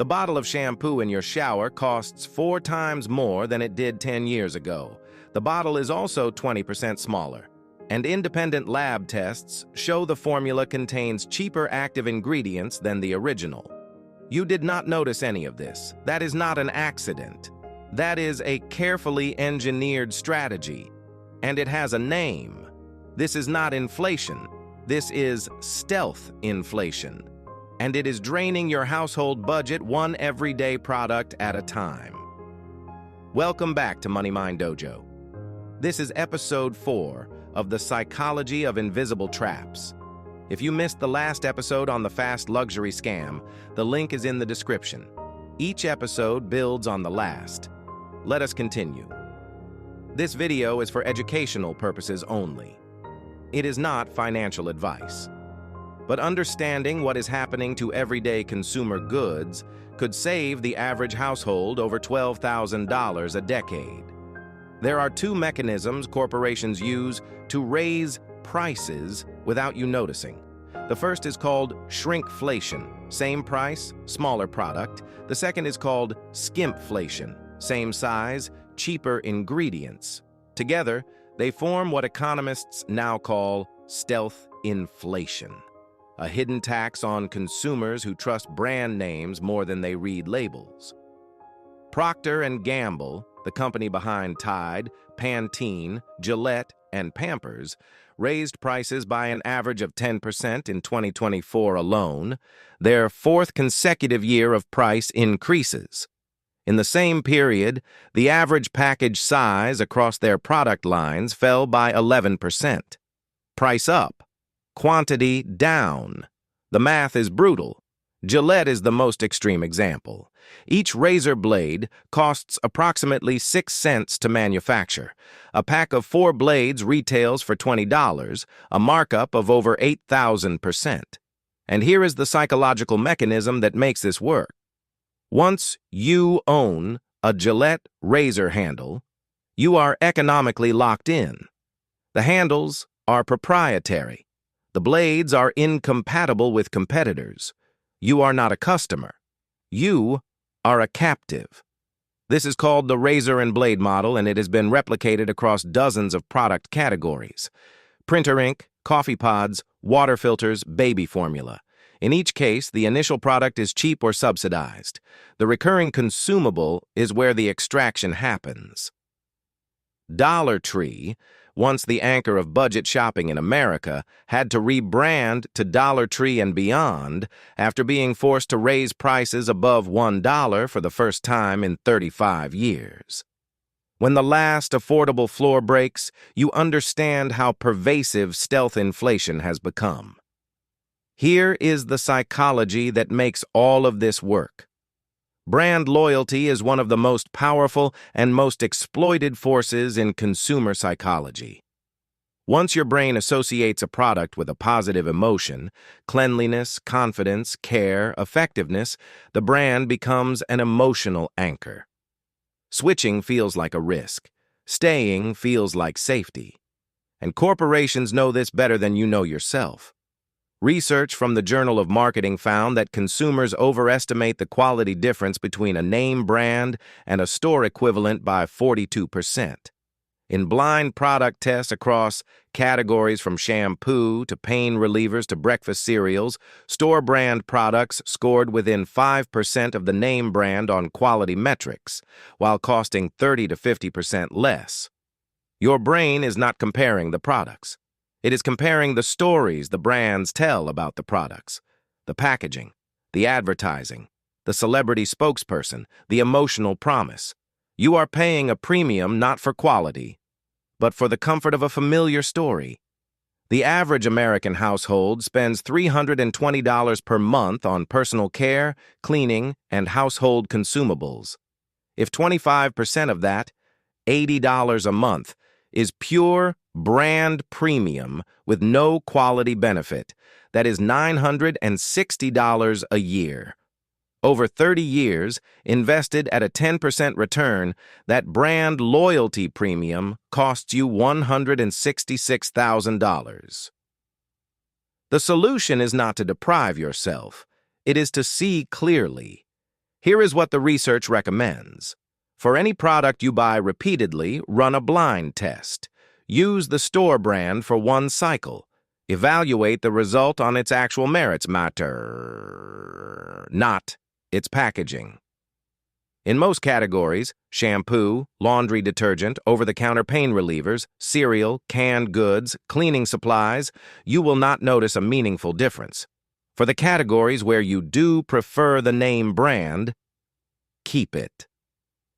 The bottle of shampoo in your shower costs 4 times more than it did 10 years ago. The bottle is also 20% smaller. And independent lab tests show the formula contains cheaper active ingredients than the original. You did not notice any of this. That is not an accident. That is a carefully engineered strategy. And it has a name. This is not inflation. This is stealth inflation. And it is draining your household budget one everyday product at a time. Welcome back to Money Mind Dojo. This is episode 4 of the psychology of invisible traps. If you missed the last episode on the fast luxury scam, the link is in the description. Each episode builds on the last. Let us continue. This video is for educational purposes only. It is not financial advice. But understanding what is happening to everyday consumer goods could save the average household over $12,000 a decade. There are 2 mechanisms corporations use to raise prices without you noticing. The first is called shrinkflation, same price, smaller product. The second is called skimpflation, same size, cheaper ingredients. Together, they form what economists now call stealth inflation, a hidden tax on consumers who trust brand names more than they read labels. Procter & Gamble, the company behind Tide, Pantene, Gillette, and Pampers, raised prices by an average of 10% in 2024 alone, their 4th consecutive year of price increases. In the same period, the average package size across their product lines fell by 11%. Price up, quantity down. The math is brutal. Gillette is the most extreme example. Each razor blade costs approximately 6 cents to manufacture. A pack of 4 blades retails for $20, a markup of over 8,000%. And here is the psychological mechanism that makes this work. Once you own a Gillette razor handle, you are economically locked in. The handles are proprietary. The blades are incompatible with competitors. You are not a customer. You are a captive. This is called the razor and blade model, and it has been replicated across dozens of product categories: printer ink, coffee pods, water filters, baby formula. In each case, the initial product is cheap or subsidized. The recurring consumable is where the extraction happens. Dollar Tree, once the anchor of budget shopping in America, had to rebrand to Dollar Tree and Beyond after being forced to raise prices above $1 for the first time in 35 years. When the last affordable floor breaks, you understand how pervasive stealth inflation has become. Here is the psychology that makes all of this work. Brand loyalty is one of the most powerful and most exploited forces in consumer psychology. Once your brain associates a product with a positive emotion, cleanliness, confidence, care, effectiveness, the brand becomes an emotional anchor. Switching feels like a risk. Staying feels like safety. And corporations know this better than you know yourself. Research from the Journal of Marketing found that consumers overestimate the quality difference between a name brand and a store equivalent by 42%. In blind product tests across categories from shampoo to pain relievers to breakfast cereals, store brand products scored within 5% of the name brand on quality metrics, while costing 30 to 50% less. Your brain is not comparing the products. It is comparing the stories the brands tell about the products, the packaging, the advertising, the celebrity spokesperson, the emotional promise. You are paying a premium not for quality, but for the comfort of a familiar story. The average American household spends $320 per month on personal care, cleaning, and household consumables. If 25% of that, $80 a month, is pure brand premium with no quality benefit, that is $960 a year. Over 30 years, invested at a 10% return, that brand loyalty premium costs you $166,000. The solution is not to deprive yourself. It is to see clearly. Here is what the research recommends. For any product you buy repeatedly, run a blind test. Use the store brand for one cycle. Evaluate the result on its actual merits matter, not its packaging. In most categories, shampoo, laundry detergent, over-the-counter pain relievers, cereal, canned goods, cleaning supplies, you will not notice a meaningful difference. For the categories where you do prefer the name brand, keep it.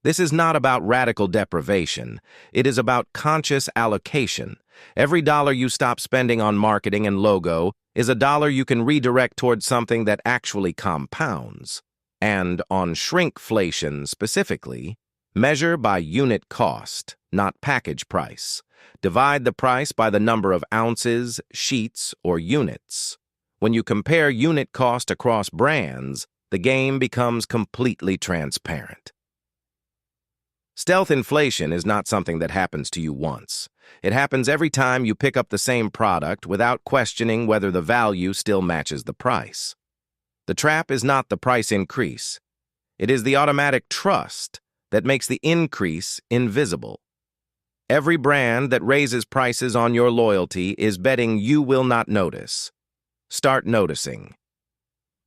This is not about radical deprivation. It is about conscious allocation. Every dollar you stop spending on marketing and logo is a dollar you can redirect towards something that actually compounds. And on shrinkflation specifically, measure by unit cost, not package price. Divide the price by the number of ounces, sheets, or units. When you compare unit cost across brands, the game becomes completely transparent. Stealth inflation is not something that happens to you once. It happens every time you pick up the same product without questioning whether the value still matches the price. The trap is not the price increase. It is the automatic trust that makes the increase invisible. Every brand that raises prices on your loyalty is betting you will not notice. Start noticing.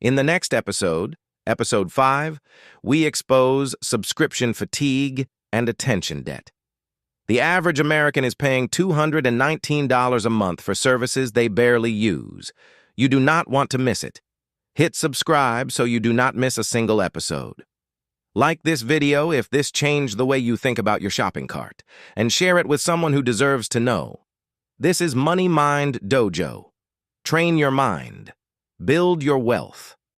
In the next episode, Episode 5, we expose subscription fatigue and attention debt. The average American is paying $219 a month for services they barely use. You do not want to miss it. Hit subscribe so you do not miss a single episode. Like this video if this changed the way you think about your shopping cart, and share it with someone who deserves to know. This is Money Mind Dojo. Train your mind. Build your wealth.